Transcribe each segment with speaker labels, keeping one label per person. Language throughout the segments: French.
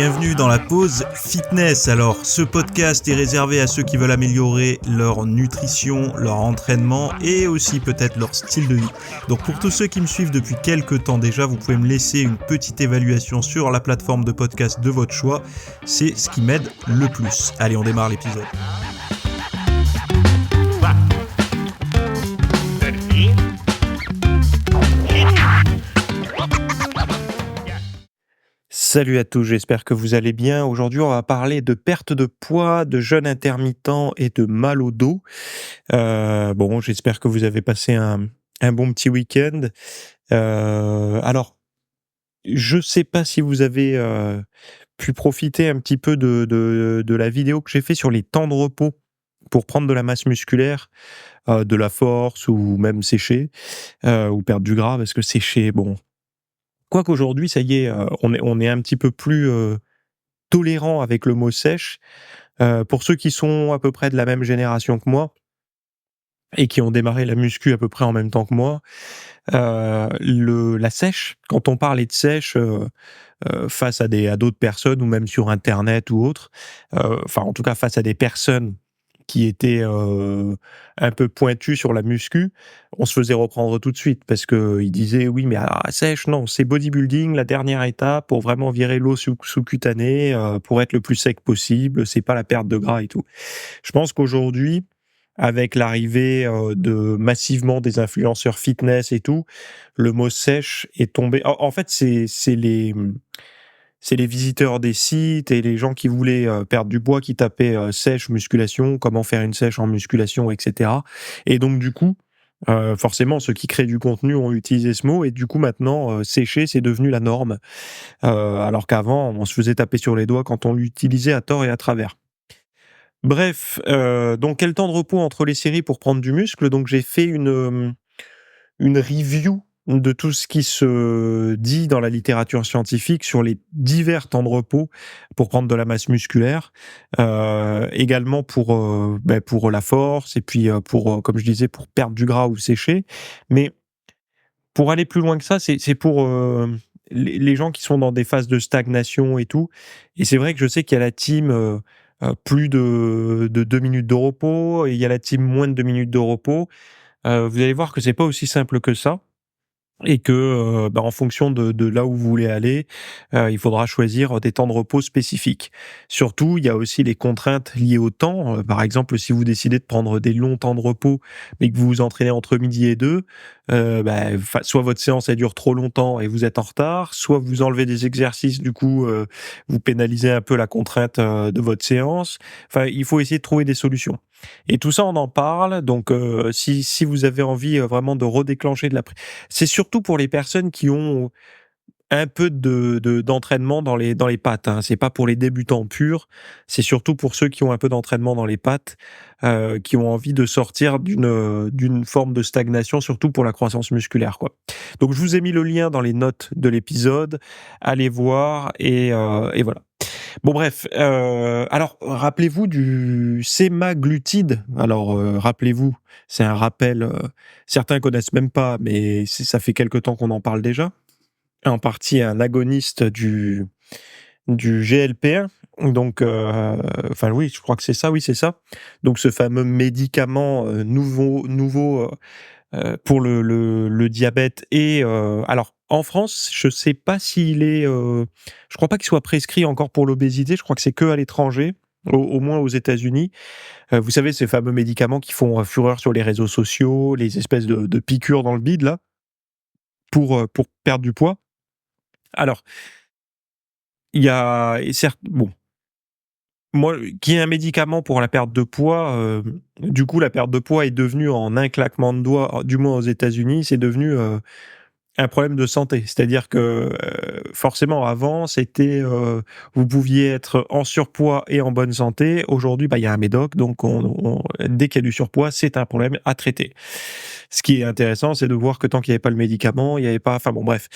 Speaker 1: Bienvenue dans la pause fitness. Alors, ce podcast est réservé à ceux qui veulent améliorer leur nutrition, leur entraînement et aussi peut-être leur style de vie. Donc pour tous ceux qui me suivent depuis quelques temps déjà, vous pouvez me laisser une petite évaluation sur la plateforme de podcast de votre choix. C'est ce qui m'aide le plus. Allez, on démarre l'épisode. Salut à tous, j'espère que vous allez bien. Aujourd'hui, on va parler de perte de poids, de jeûne intermittent et de mal au dos. J'espère que vous avez passé un bon petit week-end. Alors, je sais pas si vous avez pu profiter un petit peu de la vidéo que j'ai fait sur les temps de repos pour prendre de la masse musculaire, de la force ou même sécher, ou perdre du gras, parce que sécher, bon... Quoique aujourd'hui, ça y est, on est un petit peu plus tolérant avec le mot sèche. Pour ceux qui sont à peu près de la même génération que moi et qui ont démarré la muscu à peu près en même temps que moi, la sèche, quand on parlait de sèche face à d'autres personnes ou même sur internet ou autre, en tout cas face à des personnes qui étaient un peu pointus sur la muscu, on se faisait reprendre tout de suite parce qu'ils disaient oui, mais alors, la sèche, non, c'est bodybuilding, la dernière étape pour vraiment virer l'eau sous-cutanée, pour être le plus sec possible, c'est pas la perte de gras et tout. Je pense qu'aujourd'hui, avec l'arrivée de massivement des influenceurs fitness et tout, le mot sèche est tombé. En fait, c'est les visiteurs des sites et les gens qui voulaient perdre du poids qui tapaient sèche, musculation, comment faire une sèche en musculation, etc. Et donc du coup, forcément, ceux qui créent du contenu ont utilisé ce mot et du coup maintenant, sécher, c'est devenu la norme. Alors qu'avant, on se faisait taper sur les doigts quand on l'utilisait à tort et à travers. Bref, donc quel temps de repos entre les séries pour prendre du muscle? Donc j'ai fait une review de tout ce qui se dit dans la littérature scientifique sur les divers temps de repos pour prendre de la masse musculaire, également pour la force et puis comme je disais, pour perdre du gras ou sécher. Mais pour aller plus loin que ça, c'est pour les gens qui sont dans des phases de stagnation et tout. Et c'est vrai que je sais qu'il y a la team plus de 2 minutes de repos et il y a la team moins de 2 minutes de repos. Vous allez voir que c'est pas aussi simple que ça et que, en fonction de là où vous voulez aller, il faudra choisir des temps de repos spécifiques. Surtout, il y a aussi les contraintes liées au temps. Par exemple, si vous décidez de prendre des longs temps de repos, mais que vous vous entraînez entre midi et 2, soit votre séance elle dure trop longtemps et vous êtes en retard, soit vous enlevez des exercices, du coup, vous pénalisez un peu la contrainte de votre séance. Enfin, il faut essayer de trouver des solutions. Et tout ça, on en parle. Donc, si vous avez envie vraiment de redéclencher c'est surtout pour les personnes qui ont un peu d'entraînement dans les pattes, hein. C'est pas pour les débutants purs, c'est surtout pour ceux qui ont un peu d'entraînement dans les pattes, qui ont envie de sortir d'une forme de stagnation, surtout pour la croissance musculaire, quoi. Donc je vous ai mis le lien dans les notes de l'épisode, allez voir et voilà. Bon bref, alors rappelez-vous du sémaglutide. Alors, rappelez-vous, c'est un rappel, certains connaissent même pas, mais ça fait quelque temps qu'on en parle déjà. En partie un agoniste du GLP-1, donc oui, je crois que c'est ça, oui, c'est ça. Donc ce fameux médicament, nouveau, pour le diabète et alors en France, je sais pas s'il est, je crois pas qu'il soit prescrit encore pour l'obésité, je crois que c'est que à l'étranger, au moins aux États-Unis. Vous savez, ces fameux médicaments qui font fureur sur les réseaux sociaux, les espèces de piqûres dans le bide là, pour perdre du poids. Alors, il y a et certes, bon, moi, qui est un médicament pour la perte de poids, du coup, la perte de poids est devenue en un claquement de doigts, du moins aux États-Unis, c'est devenu un problème de santé. C'est-à-dire que, forcément avant c'était, vous pouviez être en surpoids et en bonne santé. Aujourd'hui, il y a un médoc, donc dès qu'il y a du surpoids, c'est un problème à traiter. Ce qui est intéressant, c'est de voir que tant qu'il n'y avait pas le médicament, il n'y avait pas, enfin bon bref.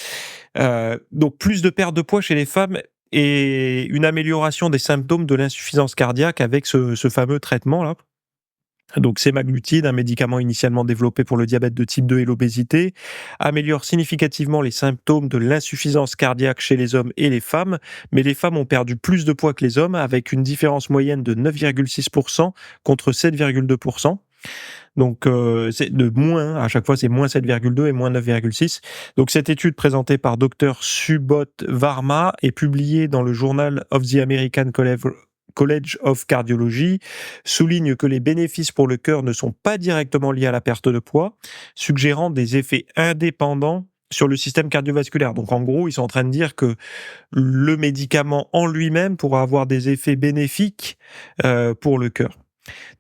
Speaker 1: Donc plus de perte de poids chez les femmes et une amélioration des symptômes de l'insuffisance cardiaque avec ce fameux traitement-là. Donc sémaglutide, un médicament initialement développé pour le diabète de type 2 et l'obésité, améliore significativement les symptômes de l'insuffisance cardiaque chez les hommes et les femmes, mais les femmes ont perdu plus de poids que les hommes avec une différence moyenne de 9,6% contre 7,2%. Donc c'est de moins, à chaque fois c'est moins 7,2 et moins 9,6. Donc cette étude présentée par Dr Subodh Varma est publiée dans le Journal of the American College of Cardiology, souligne que les bénéfices pour le cœur ne sont pas directement liés à la perte de poids, suggérant des effets indépendants sur le système cardiovasculaire. Donc en gros, ils sont en train de dire que le médicament en lui-même pourra avoir des effets bénéfiques pour le cœur.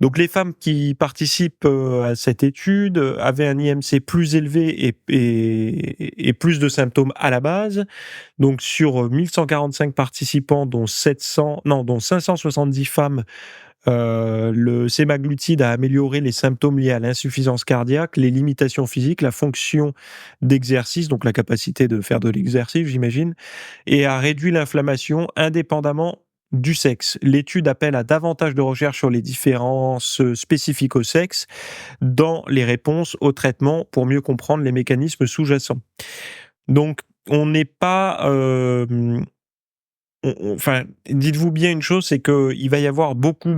Speaker 1: Donc les femmes qui participent à cette étude avaient un IMC plus élevé et plus de symptômes à la base. Donc sur 1145 participants, dont 570 femmes, le sémaglutide a amélioré les symptômes liés à l'insuffisance cardiaque, les limitations physiques, la fonction d'exercice, donc la capacité de faire de l'exercice, j'imagine, et a réduit l'inflammation indépendamment du sexe. L'étude appelle à davantage de recherches sur les différences spécifiques au sexe dans les réponses au traitement pour mieux comprendre les mécanismes sous-jacents. Donc, on n'est pas... enfin, dites-vous bien une chose, c'est qu'il va y avoir beaucoup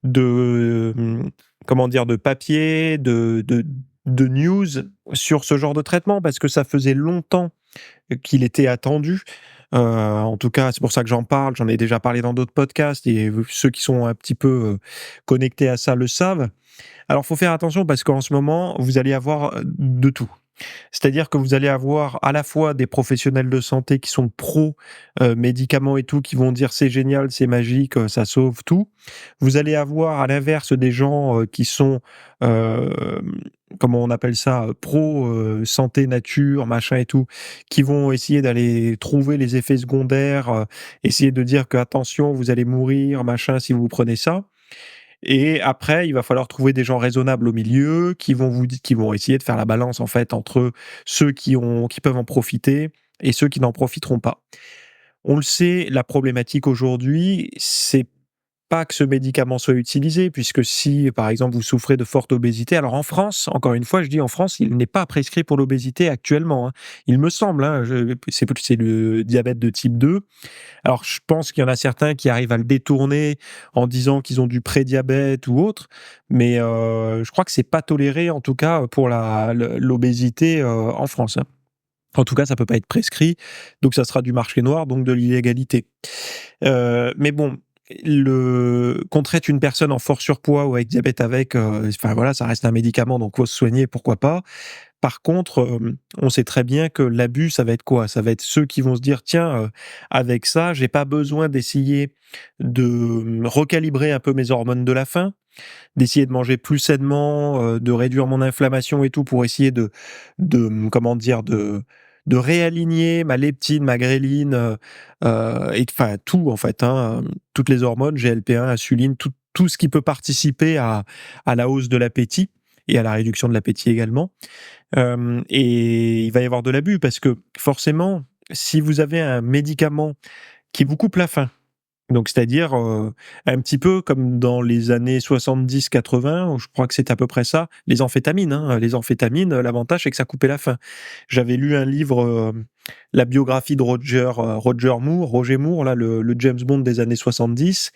Speaker 1: de... comment dire, de papiers, de news sur ce genre de traitement, parce que ça faisait longtemps qu'il était attendu. En tout cas, c'est pour ça que j'en parle. J'en ai déjà parlé dans d'autres podcasts et ceux qui sont un petit peu connectés à ça le savent. Alors, faut faire attention parce qu'en ce moment, vous allez avoir de tout. C'est-à-dire que vous allez avoir à la fois des professionnels de santé qui sont pro médicaments et tout, qui vont dire c'est génial, c'est magique, ça sauve tout. Vous allez avoir à l'inverse des gens qui sont euh, comment on appelle ça, pro santé nature, machin et tout, qui vont essayer d'aller trouver les effets secondaires, essayer de dire que attention, vous allez mourir, machin, si vous prenez ça. Et après, il va falloir trouver des gens raisonnables au milieu qui vont essayer de faire la balance en fait entre ceux qui peuvent en profiter et ceux qui n'en profiteront pas. On le sait, la problématique aujourd'hui, c'est pas que ce médicament soit utilisé, puisque si, par exemple, vous souffrez de forte obésité, alors en France, encore une fois, je dis en France, il n'est pas prescrit pour l'obésité actuellement, hein. Il me semble, hein, c'est le diabète de type 2. Alors, je pense qu'il y en a certains qui arrivent à le détourner en disant qu'ils ont du prédiabète ou autre, mais je crois que c'est pas toléré, en tout cas, pour l'obésité en France, hein. En tout cas, ça peut pas être prescrit, donc ça sera du marché noir, donc de l'illégalité. Mais bon, qu'on traite une personne en fort surpoids ou avec diabète enfin voilà, ça reste un médicament, donc faut se soigner, pourquoi pas. Par contre, on sait très bien que l'abus, ça va être quoi? Ça va être ceux qui vont se dire: «Tiens, avec ça, j'ai pas besoin d'essayer de recalibrer un peu mes hormones de la faim, d'essayer de manger plus sainement, de réduire mon inflammation et tout pour essayer comment dire? De réaligner ma leptine, ma gréline, et enfin tout en fait, hein, toutes les hormones, GLP-1, insuline, tout ce qui peut participer à la hausse de l'appétit et à la réduction de l'appétit également». Et il va y avoir de l'abus parce que forcément, si vous avez un médicament qui vous coupe la faim, donc c'est-à-dire, un petit peu comme dans les années 70-80, où je crois que c'est à peu près ça, les amphétamines, hein. Les amphétamines, l'avantage, c'est que ça coupait la faim. J'avais lu un livre, la biographie de Roger Moore, là, le James Bond des années 70.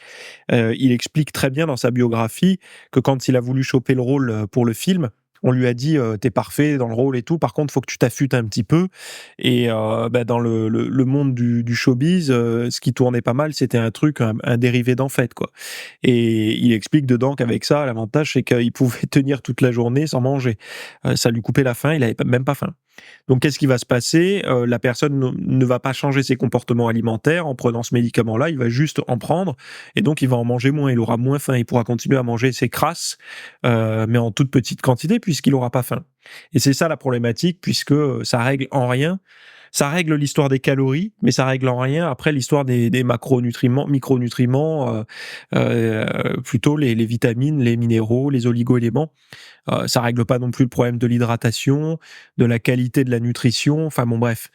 Speaker 1: Il explique très bien dans sa biographie que quand il a voulu choper le rôle, pour le film, on lui a dit: «Tu es parfait dans le rôle et tout, par contre, faut que tu t'affûtes un petit peu». Et bah, dans le monde du showbiz, ce qui tournait pas mal, c'était un dérivé d'en fait, quoi. Et il explique dedans qu'avec ça, l'avantage, c'est qu'il pouvait tenir toute la journée sans manger. Ça lui coupait la faim, il avait même pas faim. Donc qu'est-ce qui va se passer? La personne ne va pas changer ses comportements alimentaires en prenant ce médicament-là, il va juste en prendre et donc il va en manger moins, il aura moins faim, il pourra continuer à manger ses crasses, mais en toute petite quantité puisqu'il aura pas faim. Et c'est ça la problématique puisque, ça règle en rien, ça règle l'histoire des calories, mais ça règle en rien après l'histoire des macronutriments, micronutriments, plutôt les vitamines, les minéraux, les oligo-éléments. Ça règle pas non plus le problème de l'hydratation, de la qualité de la nutrition, enfin bon bref.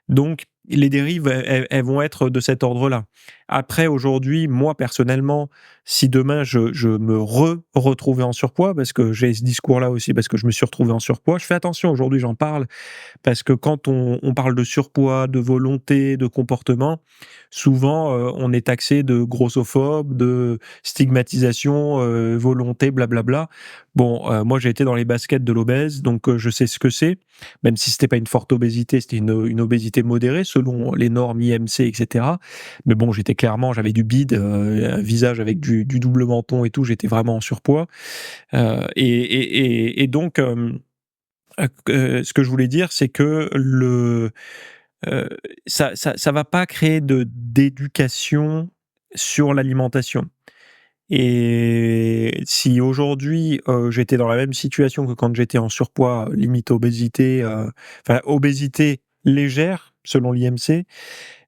Speaker 1: Donc les dérives, elles vont être de cet ordre-là. Après, aujourd'hui, moi, personnellement, si demain je me retrouvais en surpoids, parce que j'ai ce discours-là aussi, parce que je me suis retrouvé en surpoids, je fais attention, aujourd'hui, j'en parle, parce que quand on parle de surpoids, de volonté, de comportement, souvent, on est taxé de grossophobe, de stigmatisation, volonté, blablabla. Bon, moi, j'ai été dans les baskets de l'obèse, donc je sais ce que c'est, même si c'était pas une forte obésité, c'était une obésité modérée selon les normes IMC et cetera. Mais bon, j'avais du bide, un visage avec du double menton et tout, j'étais vraiment en surpoids. Et donc, ce que je voulais dire, c'est que heu, ça va pas créer d'éducation sur l'alimentation. Et si aujourd'hui, j'étais dans la même situation que quand j'étais en surpoids, limite obésité, enfin obésité légère selon l'IMC,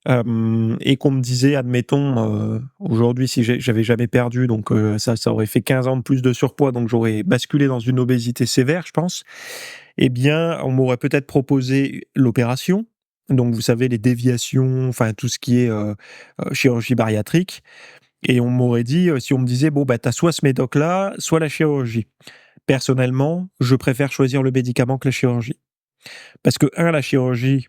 Speaker 1: et qu'on me disait, admettons, aujourd'hui si j'avais jamais perdu, donc ça aurait fait 15 ans de plus de surpoids, donc j'aurais basculé dans une obésité sévère, je pense. Eh bien, on m'aurait peut-être proposé l'opération, donc vous savez les déviations, enfin tout ce qui est, chirurgie bariatrique, et on m'aurait dit, si on me disait: «Bon, bah, tu as soit ce médoc-là, soit la chirurgie». Personnellement, je préfère choisir le médicament que la chirurgie. Parce que la chirurgie,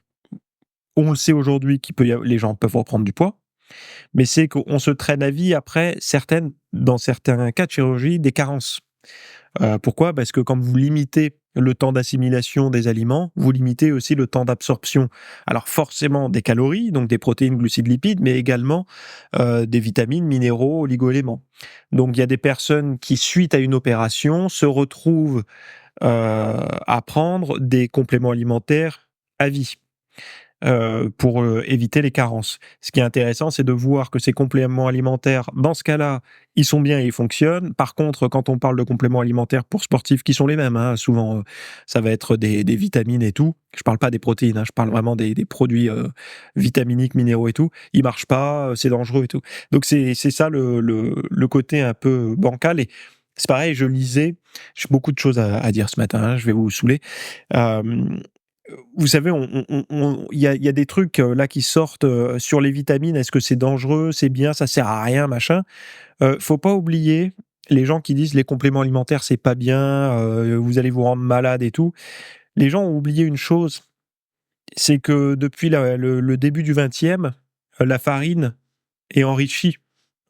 Speaker 1: on le sait aujourd'hui qu'il peut y av les gens peuvent reprendre du poids, mais c'est qu'on se traîne à vie après dans certains cas de chirurgie, des carences. Pourquoi? Parce que quand vous limitez le temps d'assimilation des aliments, vous limitez aussi le temps d'absorption. Alors forcément des calories, donc des protéines, glucides, lipides, mais également, des vitamines, minéraux, oligo-éléments. Donc il y a des personnes qui, suite à une opération, se retrouvent, à prendre des compléments alimentaires à vie. Pour, éviter les carences. Ce qui est intéressant, c'est de voir que ces compléments alimentaires, dans ce cas-là, ils sont bien et ils fonctionnent. Par contre, quand on parle de compléments alimentaires pour sportifs qui sont les mêmes, hein, souvent, ça va être des vitamines et tout. Je parle pas des protéines, hein, je parle vraiment des produits, vitaminiques, minéraux et tout. Ils marchent pas, c'est dangereux et tout. Donc c'est ça le côté un peu bancal, et c'est pareil, je lisais, j'ai beaucoup de choses à dire ce matin, hein, je vais vous saouler. Hem Vous savez, il y a des trucs, là qui sortent, sur les vitamines. Est-ce que c'est dangereux? C'est bien? Ça sert à rien? Machin. Faut pas oublier les gens qui disent: «Les compléments alimentaires, c'est pas bien, vous allez vous rendre malade et tout». Les gens ont oublié une chose, c'est que depuis le début du 20e, la farine est enrichie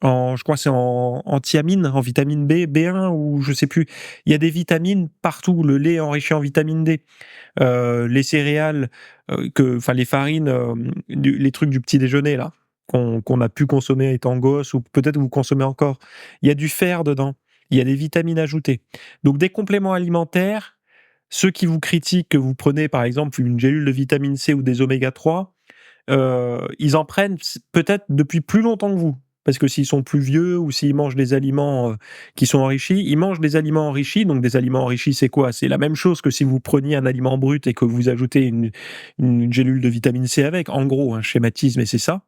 Speaker 1: je crois que c'est en thiamine, en vitamine B1 ou je sais plus. Il y a des vitamines partout. Le lait est enrichi en vitamine D. Les céréales, enfin les farines, les trucs du petit déjeuner là, qu'on a pu consommer étant gosse ou peut-être vous consommez encore. Il y a du fer dedans, il y a des vitamines ajoutées. Donc des compléments alimentaires, ceux qui vous critiquent que vous prenez par exemple une gélule de vitamine C ou des oméga 3, ils en prennent peut-être depuis plus longtemps que vous. Parce que s'ils sont plus vieux ou s'ils mangent des aliments, qui sont enrichis, ils mangent des aliments enrichis. Donc des aliments enrichis, c'est quoi? C'est la même chose que si vous preniez un aliment brut et que vous ajoutez une gélule de vitamine C avec. En gros, un schématisme, et c'est ça.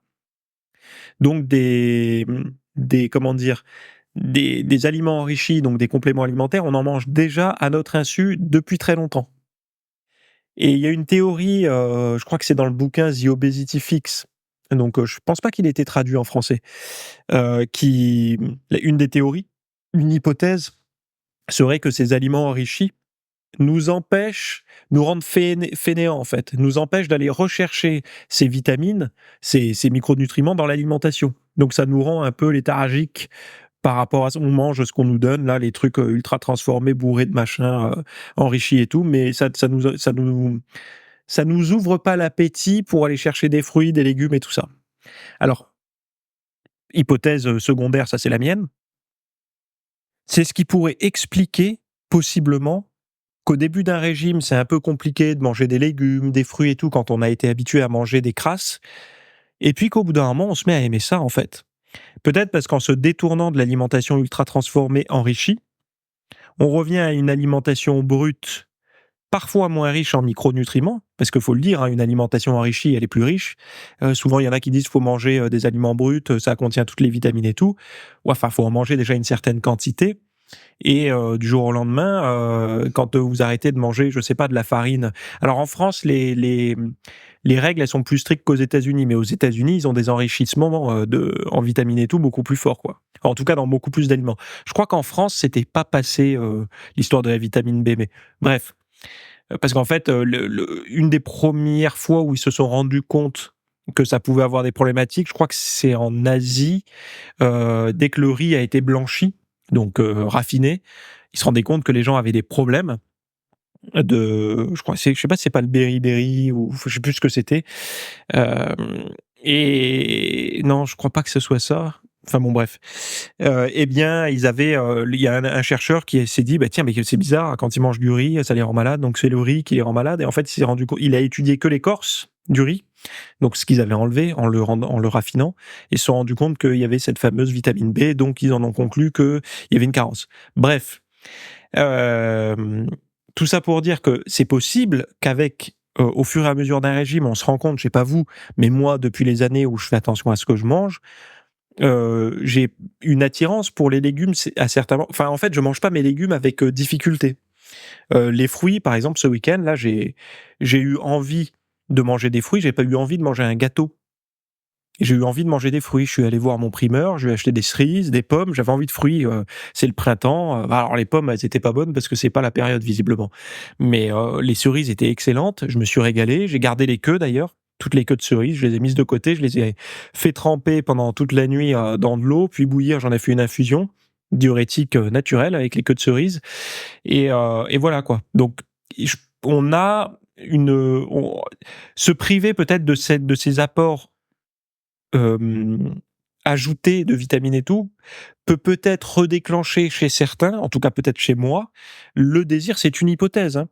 Speaker 1: Donc des comment dire? Des aliments enrichis, donc des compléments alimentaires, on en mange déjà à notre insu depuis très longtemps. Et il y a une théorie, je crois que c'est dans le bouquin The Obesity Fix, donc je pense pas qu'il ait été traduit en français, une des théories, une hypothèse serait que ces aliments enrichis nous rendent fainéants en fait, nous empêchent d'aller rechercher ces vitamines, ces micronutriments dans l'alimentation. Donc ça nous rend un peu léthargiques par rapport à ça. On mange ce qu'on nous donne là, les trucs, ultra transformés, bourrés de machin, enrichis et tout, mais ça nous ouvre pas l'appétit pour aller chercher des fruits, des légumes et tout ça. Alors, hypothèse, secondaire, ça c'est la mienne, c'est ce qui pourrait expliquer, possiblement, qu'au début d'un régime, c'est un peu compliqué de manger des légumes, des fruits et tout quand on a été habitué à manger des crasses, et puis qu'au bout d'un moment, on se met à aimer ça en fait. Peut-être parce qu'en se détournant de l'alimentation ultra transformée enrichie, on revient à une alimentation brute, parfois moins riche en micronutriments, parce qu'il faut le dire, hein, une alimentation enrichie, elle est plus riche. Souvent, il y en a qui disent qu'il faut manger des aliments bruts, ça contient toutes les vitamines et tout. Ouais, enfin, il faut en manger déjà une certaine quantité. et du jour au lendemain, quand vous arrêtez de manger, je sais pas, de la farine. Alors en France, les règles, elles sont plus strictes qu'aux États-Unis, mais aux États-Unis, ils ont des enrichissements en vitamines et tout beaucoup plus forts, quoi. En tout cas, dans beaucoup plus d'aliments. Je crois qu'en France, c'était pas passé l'histoire de la vitamine B, mais bref. Parce qu'en fait, une des premières fois où ils se sont rendus compte que ça pouvait avoir des problématiques, je crois que c'est en Asie, dès que le riz a été blanchi, donc raffiné, ils se rendaient compte que les gens avaient des problèmes je sais pas si c'est pas le beriberi ou je sais plus ce que c'était. Et non, je crois pas que ce soit ça. Enfin bon, bref. Eh bien, il y a un chercheur qui s'est dit, bah tiens, mais c'est bizarre, quand ils mangent du riz, ça les rend malades, donc c'est le riz qui les rend malades. Et en fait, il a étudié que l'écorce du riz, donc ce qu'ils avaient enlevé en le raffinant, et se sont rendus compte qu'il y avait cette fameuse vitamine B, donc ils en ont conclu qu'il y avait une carence. Bref. Euh, Tout ça pour dire que c'est possible qu'avec au fur et à mesure d'un régime, on se rend compte, je sais pas vous, mais moi, depuis les années où je fais attention à ce que je mange, j'ai une attirance pour les légumes à certains moments. Enfin, en fait, je mange pas mes légumes avec difficulté. Les fruits, par exemple, ce week-end, là, j'ai eu envie de manger des fruits, j'ai pas eu envie de manger un gâteau. J'ai eu envie de manger des fruits. Je suis allé voir mon primeur, je lui ai acheté des cerises, des pommes. J'avais envie de fruits. C'est le printemps. Alors les pommes, elles étaient pas bonnes parce que c'est pas la période visiblement. Mais les cerises étaient excellentes. Je me suis régalé. J'ai gardé les queues d'ailleurs. Toutes les queues de cerises, je les ai mises de côté. Je les ai fait tremper pendant toute la nuit dans de l'eau, puis bouillir. J'en ai fait une infusion diurétique naturelle avec les queues de cerises. Et voilà quoi. Donc on a se priver peut-être de ces apports ajouté de vitamines et tout, peut-être redéclencher chez certains, en tout cas peut-être chez moi, le désir, c'est une hypothèse, hein,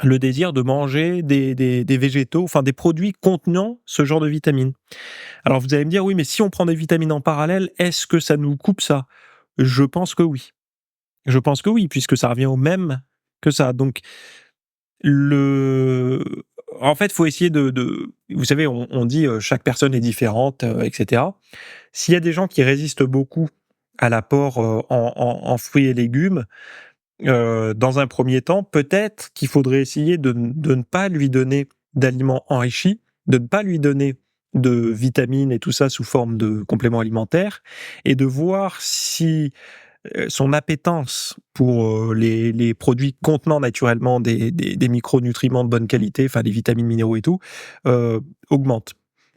Speaker 1: le désir de manger des végétaux, enfin des produits contenant ce genre de vitamines. Alors vous allez me dire, oui, mais si on prend des vitamines en parallèle, est-ce que ça nous coupe ça? Je pense que oui. Je pense que oui, puisque ça revient au même que ça. Donc le en fait, faut essayer vous savez, on dit, chaque personne est différente, et cetera. S'il y a des gens qui résistent beaucoup à l'apport, en fruits et légumes, dans un premier temps, peut-être qu'il faudrait essayer de ne pas lui donner d'aliments enrichis, de ne pas lui donner de vitamines et tout ça sous forme de compléments alimentaires et de voir si son appétence pour les produits contenant naturellement des micronutriments de bonne qualité, enfin des vitamines, minéraux et tout, augmente.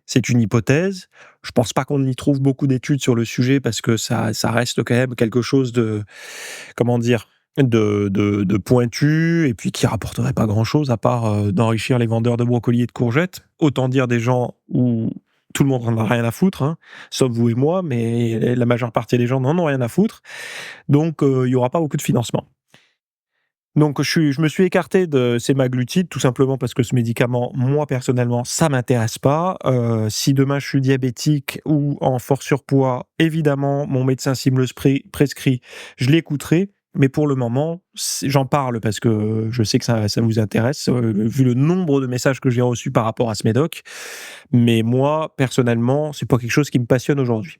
Speaker 1: C'est une hypothèse. Je pense pas qu'on y trouve beaucoup d'études sur le sujet parce que ça reste quand même quelque chose de, comment dire, de pointu et puis qui rapporterait pas grand-chose à part d'enrichir les vendeurs de brocolis et de courgettes. Autant dire des gens où tout le monde en a rien à foutre, hein, sauf vous et moi, mais la majeure partie des gens n'en ont rien à foutre. Donc, il y aura pas beaucoup de financement. Donc, je me suis écarté de sémaglutide tout simplement parce que ce médicament, moi personnellement, ça m'intéresse pas. Si demain je suis diabétique ou en fort surpoids, évidemment, mon médecin s'il me le prescrit, je l'écouterai. Mais pour le moment, j'en parle parce que je sais que ça vous intéresse, vu le nombre de messages que j'ai reçus par rapport à ce médoc. Mais moi, personnellement, c'est pas quelque chose qui me passionne aujourd'hui.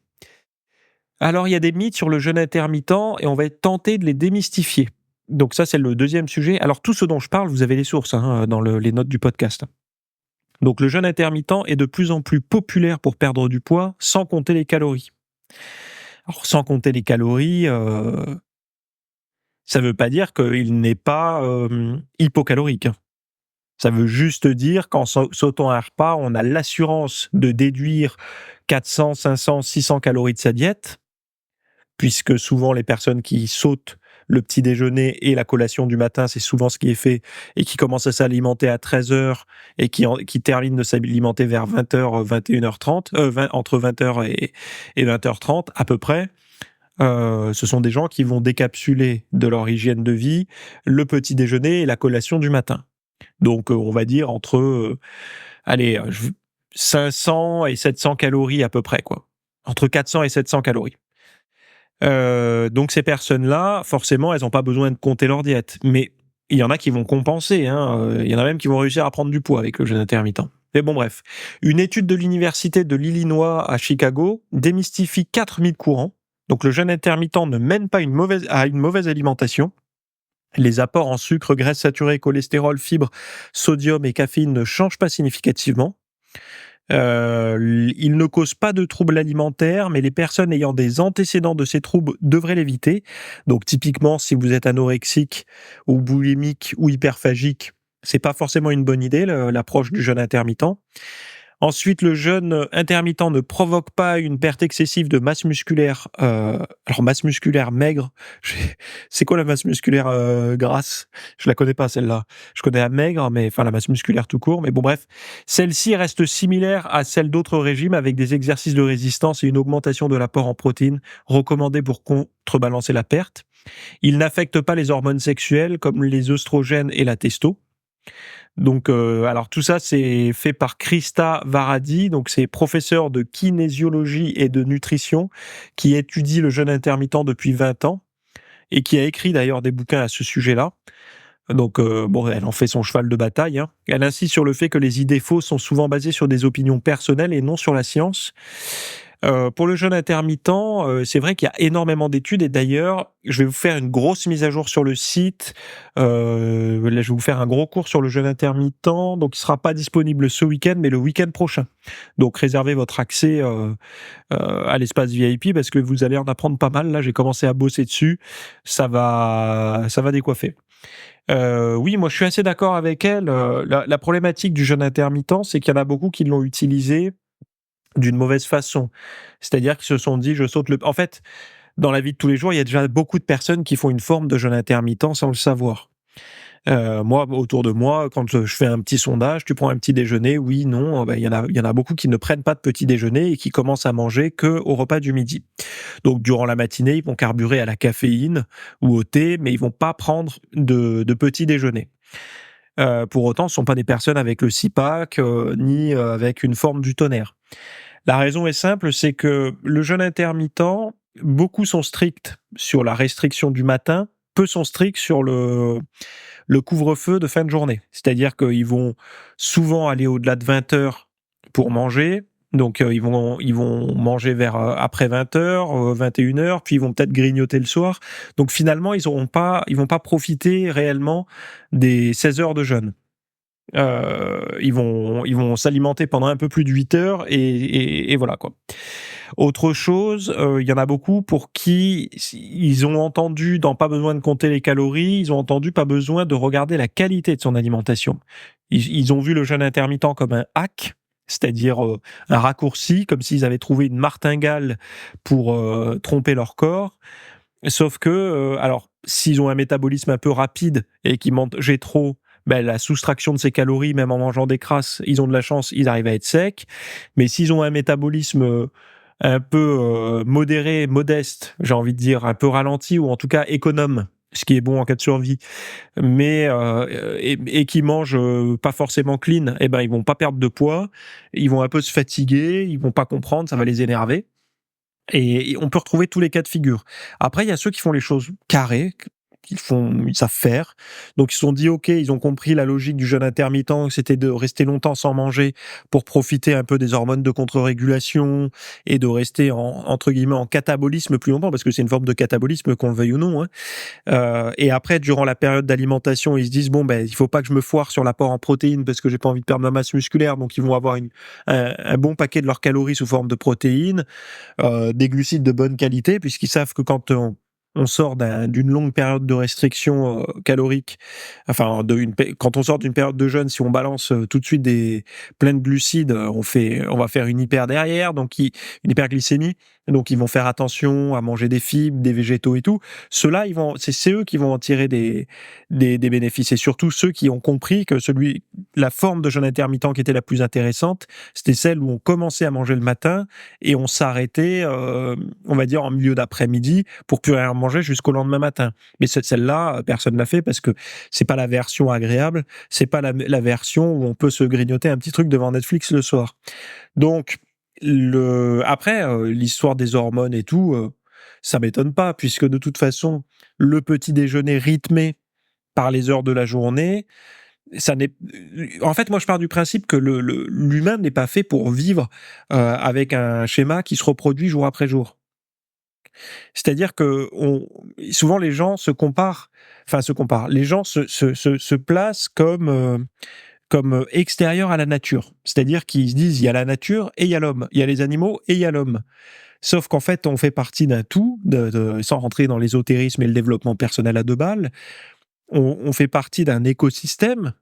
Speaker 1: Alors, il y a des mythes sur le jeûne intermittent et on va être tenté de les démystifier. Donc ça, c'est le deuxième sujet. Alors, tout ce dont je parle, vous avez les sources hein, dans les notes du podcast. Donc, le jeûne intermittent est de plus en plus populaire pour perdre du poids sans compter les calories. Alors, sans compter les calories, ça ne veut pas dire qu'il n'est pas hypocalorique. Ça veut juste dire qu'en sautant un repas, on a l'assurance de déduire 400, 500, 600 calories de sa diète, puisque souvent les personnes qui sautent le petit déjeuner et la collation du matin, c'est souvent ce qui est fait, et qui commencent à s'alimenter à 13h et qui terminent de s'alimenter vers 20h, 21h30, entre 20h et 20h30 à peu près. Ce sont des gens qui vont décapsuler de leur hygiène de vie le petit déjeuner et la collation du matin. Donc, on va dire entre, 500 et 700 calories à peu près, quoi. Entre 400 et 700 calories. Donc ces personnes-là, forcément, elles n'ont pas besoin de compter leur diète. Mais il y en a qui vont compenser. Il y en a même qui vont réussir à prendre du poids avec le jeûne intermittent. Mais bon, bref. Une étude de l'université de l'Illinois à Chicago démystifie 4 mythes courants. Donc le jeûne intermittent ne mène pas à une mauvaise alimentation. Les apports en sucre, graisses saturées, cholestérol, fibres, sodium et caféine ne changent pas significativement. Il ne cause pas de troubles alimentaires, mais les personnes ayant des antécédents de ces troubles devraient l'éviter. Donc typiquement, si vous êtes anorexique ou boulimique ou hyperphagique, c'est pas forcément une bonne idée, l'approche du jeûne intermittent. Ensuite, le jeûne intermittent ne provoque pas une perte excessive de masse musculaire. Alors masse musculaire maigre, c'est quoi la masse musculaire grasse? Je la connais pas celle-là. Je connais la maigre, mais enfin la masse musculaire tout court. Mais bon bref, celle-ci reste similaire à celle d'autres régimes avec des exercices de résistance et une augmentation de l'apport en protéines recommandée pour contrebalancer la perte. Il n'affecte pas les hormones sexuelles comme les œstrogènes et la testo. Donc, alors tout ça, c'est fait par Christa Varadi, donc c'est professeur de kinésiologie et de nutrition, qui étudie le jeûne intermittent depuis 20 ans et qui a écrit d'ailleurs des bouquins à ce sujet-là. Donc, bon, elle en fait son cheval de bataille, hein. Elle insiste sur le fait que les idées fausses sont souvent basées sur des opinions personnelles et non sur la science. Pour le jeûne intermittent, c'est vrai qu'il y a énormément d'études et d'ailleurs, je vais vous faire une grosse mise à jour sur le site. Là, je vais vous faire un gros cours sur le jeûne intermittent, donc il sera pas disponible ce week-end, mais le week-end prochain. Donc réservez votre accès à l'espace VIP parce que vous allez en apprendre pas mal. Là, j'ai commencé à bosser dessus, ça va décoiffer. Oui, moi je suis assez d'accord avec elle. La problématique du jeûne intermittent, c'est qu'il y en a beaucoup qui l'ont utilisé d'une mauvaise façon. C'est-à-dire qu'ils se sont dit: «Je saute le». En fait, dans la vie de tous les jours, il y a déjà beaucoup de personnes qui font une forme de jeûne intermittent sans le savoir. Moi, autour de moi, quand je fais un petit sondage: «Tu prends un petit déjeuner?» «Oui», «Non», il y en a beaucoup qui ne prennent pas de petit déjeuner et qui commencent à manger qu'au repas du midi. Donc durant la matinée, ils vont carburer à la caféine ou au thé, mais ils vont pas prendre de petit déjeuner. Pour autant, ce sont pas des personnes avec le six-pack, ni avec une forme du tonnerre. La raison est simple, c'est que le jeûne intermittent, beaucoup sont stricts sur la restriction du matin, peu sont stricts sur le couvre-feu de fin de journée. C'est-à-dire qu'ils vont souvent aller au-delà de 20 heures pour manger. Donc ils vont manger vers après 20 heures, 21 heures, puis ils vont peut-être grignoter le soir. Donc finalement, ils vont pas profiter réellement des 16 heures de jeûne. Ils vont s'alimenter pendant un peu plus de 8 heures et voilà quoi. Autre chose, il y en a beaucoup pour qui ils ont entendu dans pas besoin de compter les calories, ils ont entendu pas besoin de regarder la qualité de son alimentation. Ils ont vu le jeûne intermittent comme un hack, c'est-à-dire un raccourci, comme s'ils avaient trouvé une martingale pour tromper leur corps. Sauf que, alors, s'ils ont un métabolisme un peu rapide et qu'ils mangeaient trop, la soustraction de ces calories, même en mangeant des crasses, ils ont de la chance, ils arrivent à être secs. Mais s'ils ont un métabolisme un peu modéré, modeste, j'ai envie de dire, un peu ralenti ou en tout cas économe, ce qui est bon en cas de survie, mais et qui mangent pas forcément clean, ils vont pas perdre de poids, ils vont un peu se fatiguer, ils vont pas comprendre, ça va les énerver. Et on peut retrouver tous les cas de figure. Après, il y a ceux qui font les choses carrées, ils savent faire. Donc ils se sont dit: «OK», ils ont compris la logique du jeûne intermittent, que c'était de rester longtemps sans manger pour profiter un peu des hormones de contre-régulation et de rester entre guillemets «en catabolisme» plus longtemps, parce que c'est une forme de catabolisme qu'on le veuille ou non, hein. Et après, durant la période d'alimentation, ils se disent: «Bon, il faut pas que je me foire sur l'apport en protéines parce que j'ai pas envie de perdre ma masse musculaire», donc ils vont avoir un bon paquet de leurs calories sous forme de protéines, des glucides de bonne qualité, puisqu'ils savent que quand on sort d'une longue période de restriction calorique, enfin quand on sort d'une période de jeûne, si on balance tout de suite des plein de glucides, on va faire une hyper derrière, donc une hyperglycémie. Donc ils vont faire attention à manger des fibres, des végétaux et tout. Ceux-là, c'est eux qui vont en tirer des bénéfices, et surtout ceux qui ont compris que la forme de jeûne intermittent qui était la plus intéressante, c'était celle où on commençait à manger le matin et on s'arrêtait, on va dire en milieu d'après-midi pour plus rien manger jusqu'au lendemain matin. Mais celle-là, personne l'a fait parce que c'est pas la version agréable, c'est pas la version où on peut se grignoter un petit truc devant Netflix le soir. Donc après, l'histoire des hormones et tout, ça m'étonne pas puisque de toute façon, le petit déjeuner rythmé par les heures de la journée, ça n'est en fait, moi, je pars du principe que l'humain n'est pas fait pour vivre avec un schéma qui se reproduit jour après jour. C'est-à-dire que souvent les gens se comparent. Les gens se placent comme extérieurs à la nature. C'est-à-dire qu'ils se disent, il y a la nature et il y a l'homme, il y a les animaux et il y a l'homme. Sauf qu'en fait, on fait partie d'un tout, sans rentrer dans l'ésotérisme et le développement personnel à deux balles, on fait partie d'un écosystème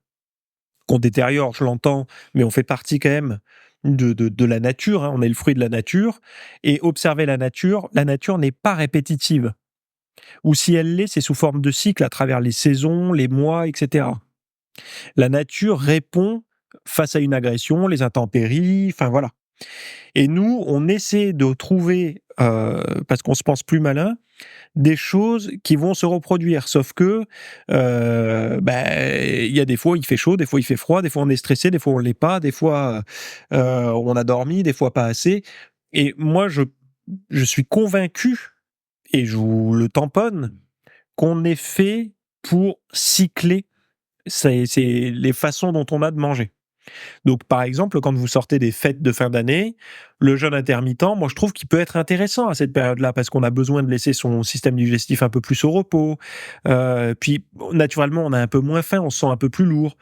Speaker 1: qu'on détériore, je l'entends, mais on fait partie quand même de la nature, hein, on est le fruit de la nature, et observer la nature n'est pas répétitive. Ou si elle l'est, c'est sous forme de cycle à travers les saisons, les mois, etc. La nature répond face à une agression, les intempéries, enfin voilà. Et nous, on essaie de trouver, parce qu'on se pense plus malin, des choses qui vont se reproduire. Sauf que, il y a des fois, il fait chaud, des fois, il fait froid, des fois, on est stressé, des fois, on l'est pas, des fois, on a dormi, des fois, pas assez. Et moi, je suis convaincu, et je vous le tamponne, qu'on est fait pour cycler. C'est les façons dont on a de manger. Donc, par exemple, quand vous sortez des fêtes de fin d'année, le jeûne intermittent, moi, je trouve qu'il peut être intéressant à cette période-là parce qu'on a besoin de laisser son système digestif un peu plus au repos. Puis, naturellement, on a un peu moins faim, on se sent un peu plus lourd.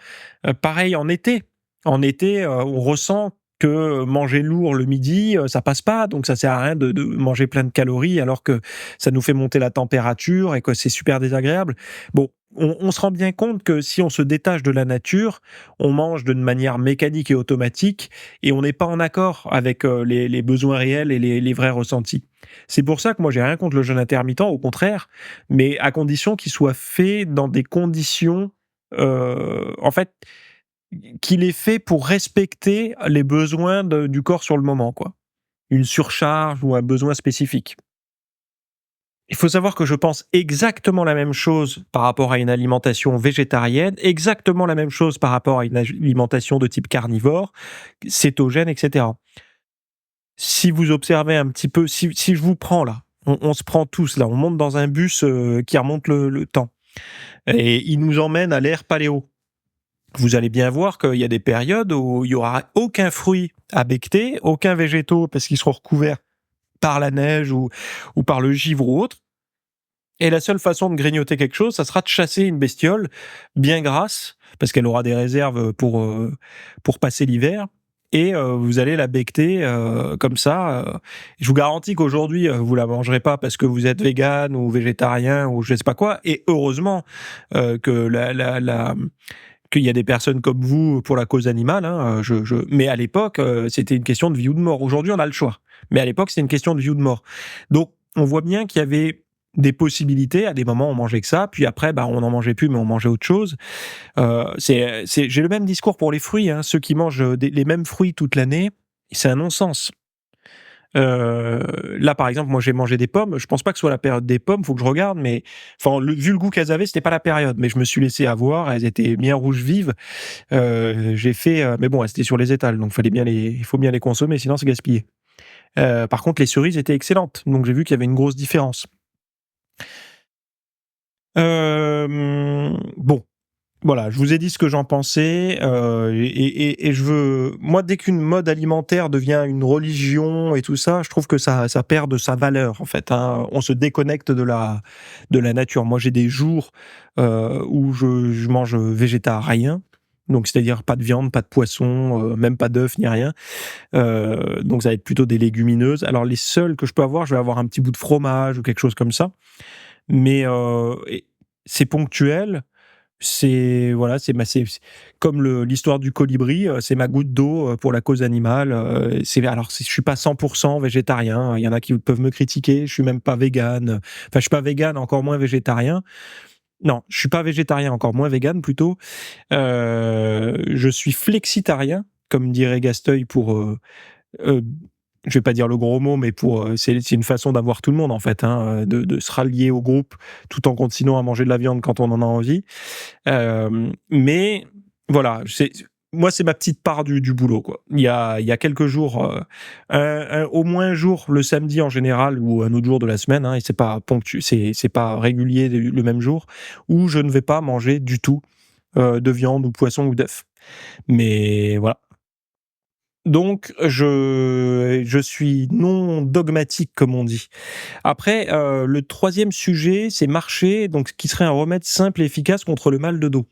Speaker 1: Pareil en été. En été, on ressent que manger lourd le midi, ça passe pas, donc ça sert à rien de manger plein de calories alors que ça nous fait monter la température et que c'est super désagréable. Bon, on se rend bien compte que si on se détache de la nature, on mange d'une manière mécanique et automatique et on n'est pas en accord avec les besoins réels et les vrais ressentis. C'est pour ça que moi j'ai rien contre le jeûne intermittent, au contraire, mais à condition qu'il soit fait dans des conditions, en fait, qu'il est fait pour respecter les besoins du corps sur le moment, quoi. Une surcharge ou un besoin spécifique. Il faut savoir que je pense exactement la même chose par rapport à une alimentation végétarienne, exactement la même chose par rapport à une alimentation de type carnivore, cétogène, etc. Si vous observez un petit peu, si je vous prends là, on se prend tous là, on monte dans un bus qui remonte le temps et il nous emmène à l'ère paléo. Vous allez bien voir qu'il y a des périodes où il y aura aucun fruit à becqueter, aucun végétaux parce qu'ils seront recouverts par la neige ou par le givre ou autre. Et la seule façon de grignoter quelque chose, ça sera de chasser une bestiole bien grasse, parce qu'elle aura des réserves pour passer l'hiver. Et vous allez la becqueter comme ça. Je vous garantis qu'aujourd'hui, vous la mangerez pas parce que vous êtes vegan ou végétarien ou je sais pas quoi. Et heureusement que qu'il y a des personnes comme vous pour la cause animale. Hein, mais à l'époque, c'était une question de vie ou de mort. Aujourd'hui, on a le choix. Mais à l'époque, c'était une question de vie ou de mort. Donc, on voit bien qu'il y avait des possibilités. À des moments, on mangeait que ça. Puis après, on n'en mangeait plus, mais on mangeait autre chose. J'ai le même discours pour les fruits. Hein. Ceux qui mangent les mêmes fruits toute l'année, c'est un non-sens. Là, par exemple, moi, j'ai mangé des pommes. Je pense pas que ce soit la période des pommes. Faut que je regarde, mais vu le goût qu'elles avaient, c'était pas la période. Mais je me suis laissé avoir. Elles étaient bien rouges vives. J'ai fait, mais bon, elles étaient sur les étals, donc il faut bien les consommer, sinon c'est gaspillé. Par contre, les cerises étaient excellentes, donc j'ai vu qu'il y avait une grosse différence. Bon, voilà, je vous ai dit ce que j'en pensais, et je veux, moi, dès qu'une mode alimentaire devient une religion et tout ça, je trouve que ça perd de sa valeur, en fait. Hein. On se déconnecte de la nature. Moi, j'ai des jours où je mange végétarien, donc c'est-à-dire pas de viande, pas de poisson, même pas d'œufs ni rien. Donc ça va être plutôt des légumineuses. Alors les seuls que je peux avoir, je vais avoir un petit bout de fromage ou quelque chose comme ça, mais c'est ponctuel. C'est voilà, c'est comme l'histoire du colibri, c'est ma goutte d'eau pour la cause animale. Je suis pas 100% végétarien. Il y en a qui peuvent me critiquer. Je suis même pas vegan. Enfin, je suis pas vegan, encore moins végétarien. Non, je suis pas végétarien, encore moins vegan plutôt. Je suis flexitarien, comme dirait Gasteuil pour. Je vais pas dire le gros mot, mais c'est une façon d'avoir tout le monde en fait, hein, de se rallier au groupe tout en continuant à manger de la viande quand on en a envie. Mais voilà, moi c'est ma petite part du boulot quoi. Il y a quelques jours, au moins un jour le samedi en général ou un autre jour de la semaine, hein, et c'est pas c'est pas régulier le même jour où je ne vais pas manger du tout de viande ou poisson ou d'œuf. Mais voilà. Donc je suis non dogmatique comme on dit. Après, le troisième sujet, c'est marcher, donc qui serait un remède simple et efficace contre le mal de dos.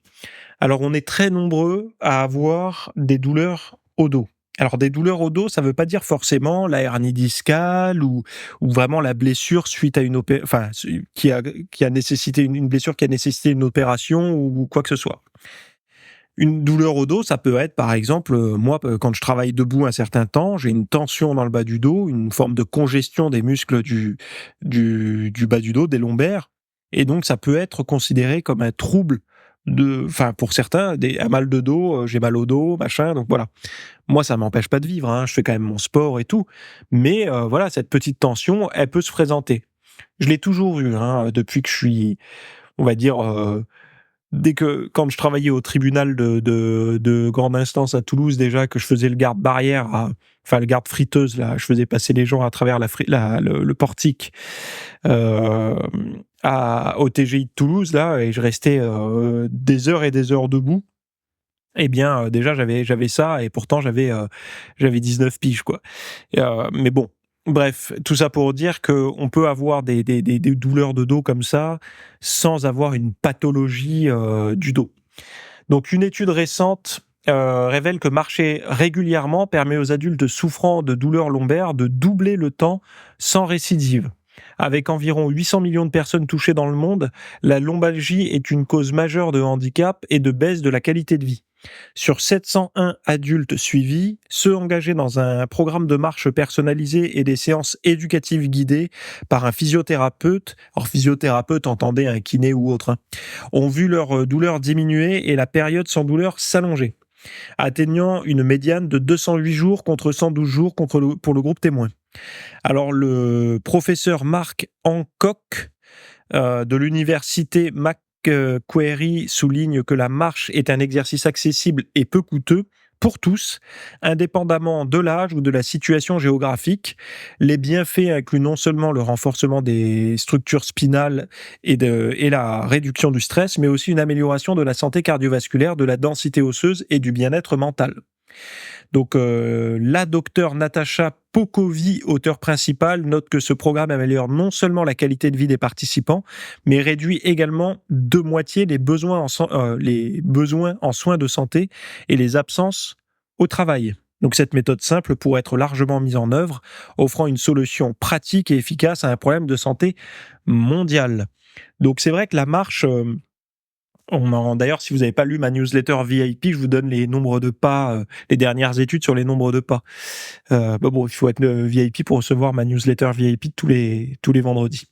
Speaker 1: Alors on est très nombreux à avoir des douleurs au dos. Alors des douleurs au dos, ça veut pas dire forcément la hernie discale ou vraiment la blessure suite à une enfin qui a nécessité une blessure qui a nécessité une opération ou quoi que ce soit. Une douleur au dos, ça peut être par exemple, moi, quand je travaille debout un certain temps, j'ai une tension dans le bas du dos, une forme de congestion des muscles du bas du dos, des lombaires, et donc ça peut être considéré comme un trouble enfin pour certains, un mal de dos, j'ai mal au dos, machin, donc voilà. Moi, ça m'empêche pas de vivre, hein, je fais quand même mon sport et tout, mais voilà, cette petite tension, elle peut se présenter. Je l'ai toujours eu, hein, depuis que je suis, on va dire, quand je travaillais au tribunal de grande instance à Toulouse, déjà que je faisais le garde-barrière, enfin le garde-friteuse, là, je faisais passer les gens à travers le portique euh, au TGI de Toulouse, là, et je restais des heures et des heures debout. Eh bien, déjà, j'avais ça, et pourtant, j'avais 19 piges, quoi. Mais bon, bref, tout ça pour dire qu'on peut avoir des douleurs de dos comme ça, sans avoir une pathologie du dos. Donc, une étude récente révèle que marcher régulièrement permet aux adultes souffrant de douleurs lombaires de doubler le temps sans récidive. Avec environ 800 millions de personnes touchées dans le monde, la lombalgie est une cause majeure de handicap et de baisse de la qualité de vie. Sur 701 adultes suivis, ceux engagés dans un programme de marche personnalisé et des séances éducatives guidées par un physiothérapeute, alors physiothérapeute, entendez un kiné ou autre, hein, ont vu leur douleur diminuer et la période sans douleur s'allonger, atteignant une médiane de 208 jours contre 112 jours pour le groupe témoin. Alors le professeur Mark Hancock de l'université Macquarie souligne que la marche est un exercice accessible et peu coûteux pour tous, indépendamment de l'âge ou de la situation géographique. Les bienfaits incluent non seulement le renforcement des structures spinales et la réduction du stress, mais aussi une amélioration de la santé cardiovasculaire, de la densité osseuse et du bien-être mental. Donc, la docteure Natacha Pokovi, auteure principale, note que ce programme améliore non seulement la qualité de vie des participants, mais réduit également de moitié les besoins en soins de santé et les absences au travail. Donc cette méthode simple pourrait être largement mise en œuvre, offrant une solution pratique et efficace à un problème de santé mondial. Donc c'est vrai que la marche, d'ailleurs, si vous n'avez pas lu ma newsletter VIP, je vous donne les nombres de pas, les dernières études sur les nombres de pas. Bon, il faut être VIP pour recevoir ma newsletter VIP tous les vendredis.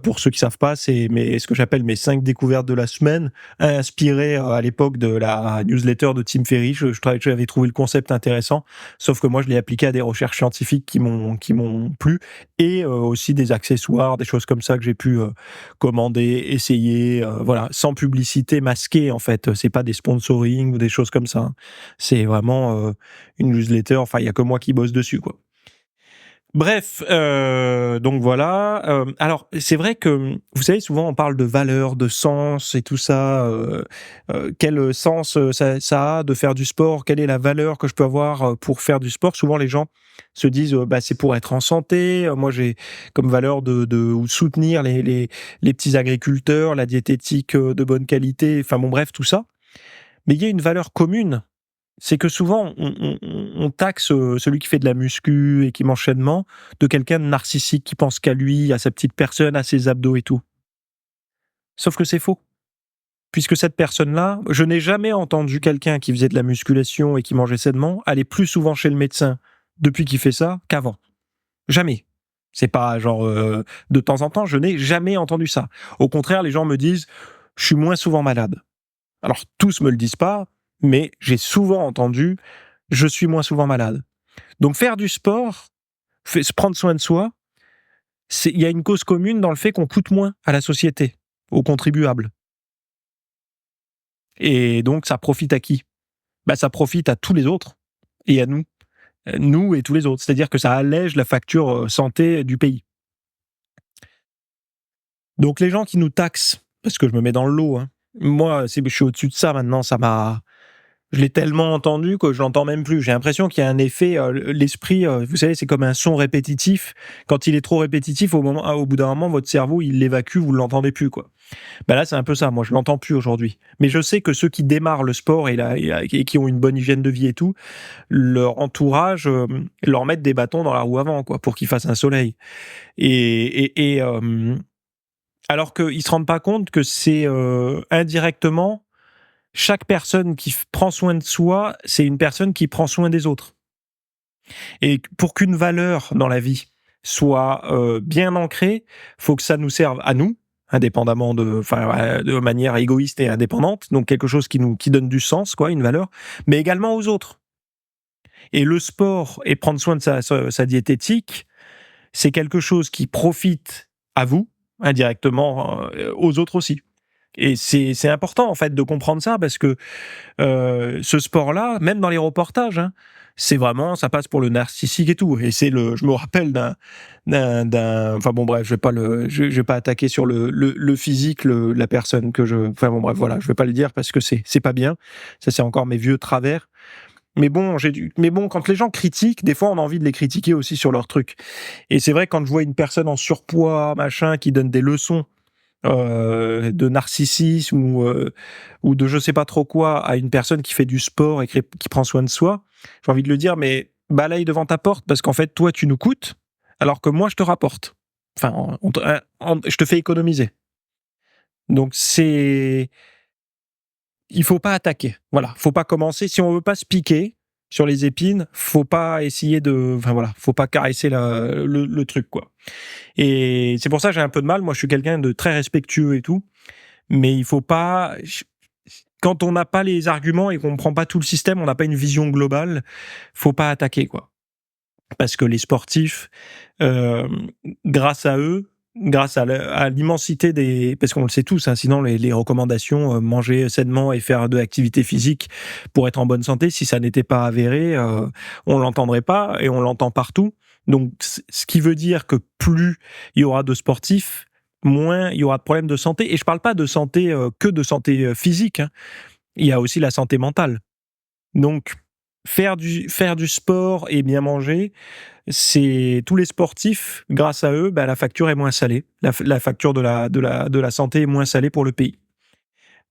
Speaker 1: Pour ceux qui savent pas, c'est ce que j'appelle mes 5 découvertes de la semaine, inspirées à l'époque de la newsletter de Tim Ferriss. J'avais trouvé le concept intéressant, sauf que moi je l'ai appliqué à des recherches scientifiques qui m'ont plu, et aussi des accessoires, des choses comme ça que j'ai pu commander, essayer, voilà, sans publicité masquée en fait. C'est pas des sponsoring ou des choses comme ça, hein. C'est vraiment une newsletter. Enfin, il y a que moi qui bosse dessus, quoi. Bref, donc voilà. Alors, c'est vrai que, vous savez, souvent on parle de valeur, de sens et tout ça. Quel sens ça a de faire du sport? Quelle est la valeur que je peux avoir pour faire du sport? Souvent, les gens se disent, bah, c'est pour être en santé. Moi, j'ai comme valeur ou soutenir les petits agriculteurs, la diététique de bonne qualité. Enfin bon, bref, tout ça. Mais il y a une valeur commune, c'est que souvent, on taxe celui qui fait de la muscu et qui mange sainement de quelqu'un de narcissique, qui pense qu'à lui, à sa petite personne, à ses abdos et tout. Sauf que c'est faux. Puisque cette personne-là, je n'ai jamais entendu quelqu'un qui faisait de la musculation et qui mangeait sainement aller plus souvent chez le médecin depuis qu'il fait ça qu'avant. Jamais. C'est pas genre de temps en temps, je n'ai jamais entendu ça. Au contraire, les gens me disent, je suis moins souvent malade. Alors, tous me le disent pas, mais j'ai souvent entendu, je suis moins souvent malade. Donc faire du sport, se prendre soin de soi, il y a une cause commune dans le fait qu'on coûte moins à la société, aux contribuables. Et donc ça profite à qui? Bah, ça profite à tous les autres et à nous. Nous et tous les autres. C'est-à-dire que ça allège la facture santé du pays. Donc les gens qui nous taxent, parce que je me mets dans le lot, hein, moi je suis au-dessus de ça maintenant, Je l'ai tellement entendu que je l'entends même plus. J'ai l'impression qu'il y a un effet, l'esprit, vous savez, c'est comme un son répétitif. Quand il est trop répétitif, au bout d'un moment, votre cerveau, il l'évacue, vous l'entendez plus, quoi. Bah là, c'est un peu ça. Moi, je l'entends plus aujourd'hui. Mais je sais que ceux qui démarrent le sport et qui ont une bonne hygiène de vie et tout, leur entourage leur mettent des bâtons dans la roue avant, quoi, pour qu'ils fassent un soleil. Alors qu'ils se rendent pas compte que c'est indirectement chaque personne qui prend soin de soi, c'est une personne qui prend soin des autres. Et pour qu'une valeur dans la vie soit bien ancrée, faut que ça nous serve à nous, indépendamment de manière égoïste et indépendante, donc quelque chose qui donne du sens, quoi, une valeur, mais également aux autres. Et le sport et prendre soin de sa diététique, c'est quelque chose qui profite à vous, indirectement, aux autres aussi. Et c'est important en fait de comprendre ça parce que ce sport-là, même dans les reportages, hein, c'est vraiment, ça passe pour le narcissique et tout. Et je me rappelle enfin bon bref, je vais pas attaquer sur le physique, la personne enfin bon bref, voilà, je vais pas le dire parce que c'est pas bien. Ça c'est encore mes vieux travers. Mais bon, quand les gens critiquent, des fois on a envie de les critiquer aussi sur leurs trucs. Et c'est vrai quand je vois une personne en surpoids, machin, qui donne des leçons de narcissisme ou de je sais pas trop quoi à une personne qui fait du sport et qui prend soin de soi, j'ai envie de le dire, mais balaye devant ta porte parce qu'en fait, toi, tu nous coûtes alors que moi, je te rapporte. Enfin, je te fais économiser. Donc, il faut pas attaquer. Voilà, faut pas commencer. Si on veut pas se piquer sur les épines, faut pas essayer enfin voilà, faut pas caresser le truc, quoi. Et c'est pour ça que j'ai un peu de mal. Moi, je suis quelqu'un de très respectueux et tout. Mais il faut pas. Quand on n'a pas les arguments et qu'on ne prend pas tout le système, on n'a pas une vision globale, faut pas attaquer, quoi. Parce que les sportifs, euh, grâce à eux, grâce à l'immensité parce qu'on le sait tous, hein, sinon les recommandations, manger sainement et faire de l'activité physique pour être en bonne santé, si ça n'était pas avéré, on l'entendrait pas et on l'entend partout. Donc, ce qui veut dire que plus il y aura de sportifs, moins il y aura de problèmes de santé. Et je parle pas de santé que de santé physique, hein. Il y a aussi la santé mentale. Donc, faire du sport et bien manger, c'est tous les sportifs, grâce à eux, la facture est moins salée. La facture de la santé est moins salée pour le pays.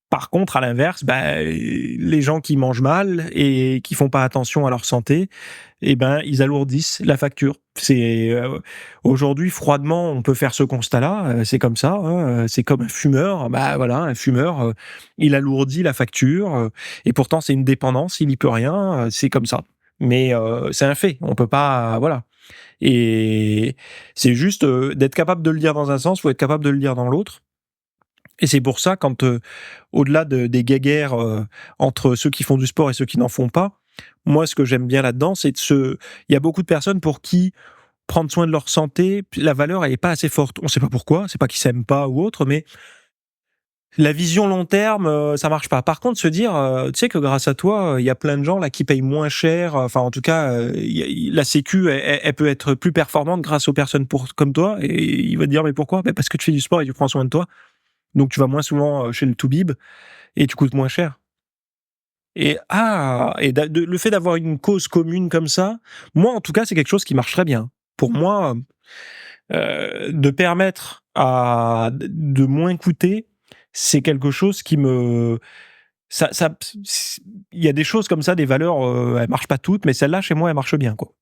Speaker 1: Par contre, à l'inverse, les gens qui mangent mal et qui font pas attention à leur santé, ils alourdissent la facture. Aujourd'hui froidement, on peut faire ce constat-là. C'est comme ça. Hein, c'est comme un fumeur. Voilà, un fumeur, il alourdit la facture et pourtant c'est une dépendance. Il y peut rien. C'est comme ça. Mais c'est un fait. On peut pas. Voilà. Et c'est juste d'être capable de le lire dans un sens, faut être capable de le lire dans l'autre. Et c'est pour ça, quand au-delà des guéguerres entre ceux qui font du sport et ceux qui n'en font pas, moi, ce que j'aime bien là-dedans, c'est il y a beaucoup de personnes pour qui prendre soin de leur santé, la valeur, elle est pas assez forte. On sait pas pourquoi, c'est pas qu'ils s'aiment pas ou autre, mais la vision long terme, ça marche pas. Par contre, se dire, tu sais que grâce à toi, il y a plein de gens là qui payent moins cher. Enfin, en tout cas, la Sécu, elle peut être plus performante grâce aux personnes comme toi. Et il va te dire, mais pourquoi? Parce que tu fais du sport et tu prends soin de toi. Donc tu vas moins souvent chez le toubib et tu coûtes moins cher. Le fait d'avoir une cause commune comme ça, moi en tout cas, c'est quelque chose qui marche très bien. Pour moi, de permettre de moins coûter, c'est quelque chose qui me il y a des choses comme ça, des valeurs, elles marchent pas toutes, mais celle-là chez moi, elle marche bien, quoi.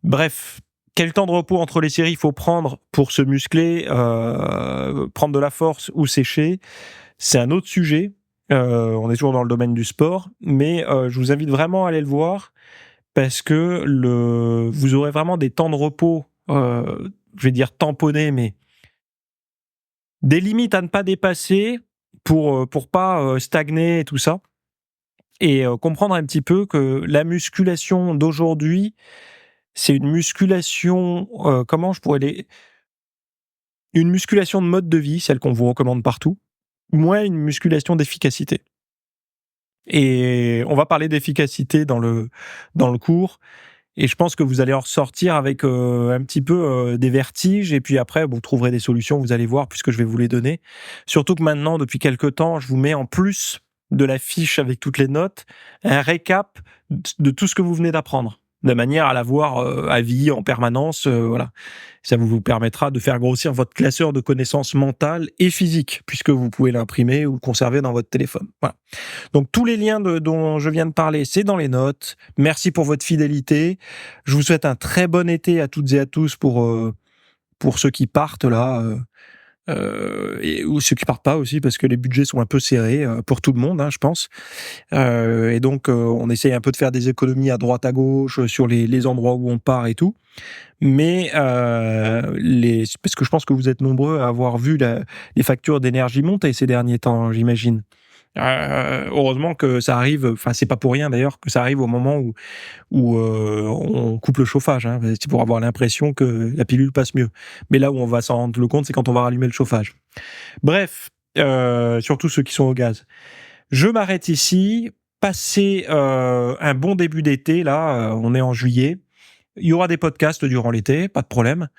Speaker 1: Bref, quel temps de repos entre les séries il faut prendre pour se muscler, prendre de la force ou sécher, c'est un autre sujet. On est toujours dans le domaine du sport, mais je vous invite vraiment à aller le voir parce que vous aurez vraiment des temps de repos, je vais dire tamponnés, mais des limites à ne pas dépasser pour pas stagner et tout ça. Et comprendre un petit peu que la musculation d'aujourd'hui, c'est une musculation, une musculation de mode de vie, celle qu'on vous recommande partout, moins une musculation d'efficacité. Et on va parler d'efficacité dans le cours. Et je pense que vous allez en ressortir avec un petit peu des vertiges. Et puis après, vous trouverez des solutions, vous allez voir, puisque je vais vous les donner. Surtout que maintenant, depuis quelques temps, je vous mets en plus de la fiche avec toutes les notes, un récap de tout ce que vous venez d'apprendre, de manière à l'avoir à vie en permanence. Voilà. Ça vous permettra de faire grossir votre classeur de connaissances mentales et physiques, puisque vous pouvez l'imprimer ou le conserver dans votre téléphone. Voilà. Donc tous les liens dont je viens de parler, c'est dans les notes. Merci pour votre fidélité. Je vous souhaite un très bon été à toutes et à tous pour ceux qui partent là. Ou ceux qui partent pas aussi, parce que les budgets sont un peu serrés pour tout le monde, je pense. Et donc, on essaye un peu de faire des économies à droite, à gauche, sur les endroits où on part et tout. Mais parce que je pense que vous êtes nombreux à avoir vu les factures d'énergie monter ces derniers temps, j'imagine. Heureusement que ça arrive, enfin c'est pas pour rien d'ailleurs que ça arrive au moment où on coupe le chauffage, c'est pour avoir l'impression que la pilule passe mieux. Mais là où on va s'en rendre compte, c'est quand on va rallumer le chauffage. Bref, surtout ceux qui sont au gaz. Je m'arrête ici. Passez un bon début d'été, là, on est en juillet. Il y aura des podcasts durant l'été, pas de problème.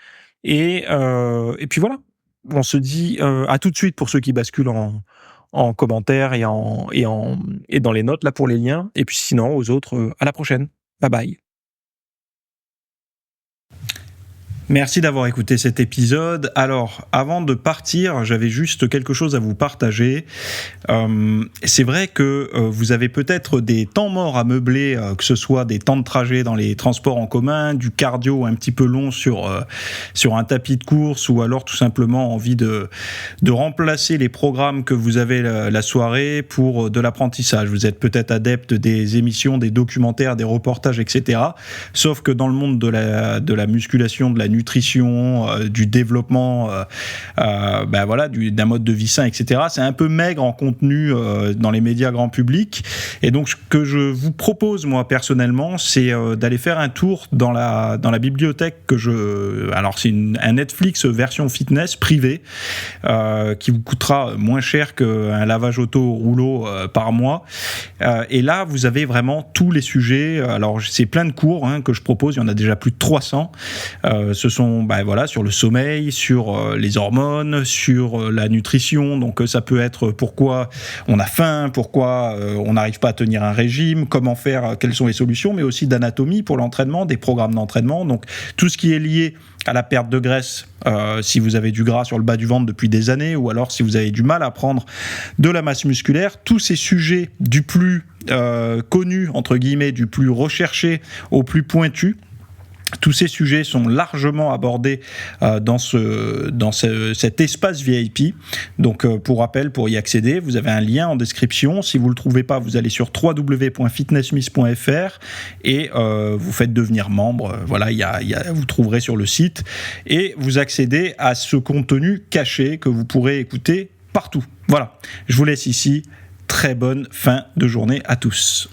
Speaker 1: Et puis voilà, on se dit à tout de suite pour ceux qui basculent en commentaire et dans les notes là pour les liens. Et puis sinon, aux autres, à la prochaine. Bye bye. Merci d'avoir écouté cet épisode. Alors, avant de partir, j'avais juste quelque chose à vous partager. C'est vrai que vous avez peut-être des temps morts à meubler, que ce soit des temps de trajet dans les transports en commun, du cardio un petit peu long sur un tapis de course, ou alors tout simplement envie de remplacer les programmes que vous avez la soirée pour de l'apprentissage. Vous êtes peut-être adepte des émissions, des documentaires, des reportages, etc. Sauf que dans le monde de la musculation, de la nutrition, du développement, d'un mode de vie sain, etc. C'est un peu maigre en contenu dans les médias grand public. Et donc, ce que je vous propose, moi, personnellement, c'est d'aller faire un tour dans la bibliothèque alors, c'est un Netflix version fitness privée qui vous coûtera moins cher qu'un lavage auto rouleau par mois. Et là, vous avez vraiment tous les sujets. Alors, c'est plein de cours que je propose. Il y en a déjà plus de 300. Ce sont sur le sommeil, sur les hormones, sur la nutrition. Donc ça peut être pourquoi on a faim, pourquoi on n'arrive pas à tenir un régime, comment faire, quelles sont les solutions, mais aussi d'anatomie pour l'entraînement, des programmes d'entraînement. Donc tout ce qui est lié à la perte de graisse, si vous avez du gras sur le bas du ventre depuis des années, ou alors si vous avez du mal à prendre de la masse musculaire, tous ces sujets du plus connu, entre guillemets, du plus recherché au plus pointu, tous ces sujets sont largement abordés dans cet espace VIP. Donc, pour rappel, pour y accéder, vous avez un lien en description. Si vous ne le trouvez pas, vous allez sur www.fitnessmiss.fr et vous faites devenir membre. Voilà, vous trouverez sur le site. Et vous accédez à ce contenu caché que vous pourrez écouter partout. Voilà, je vous laisse ici. Très bonne fin de journée à tous.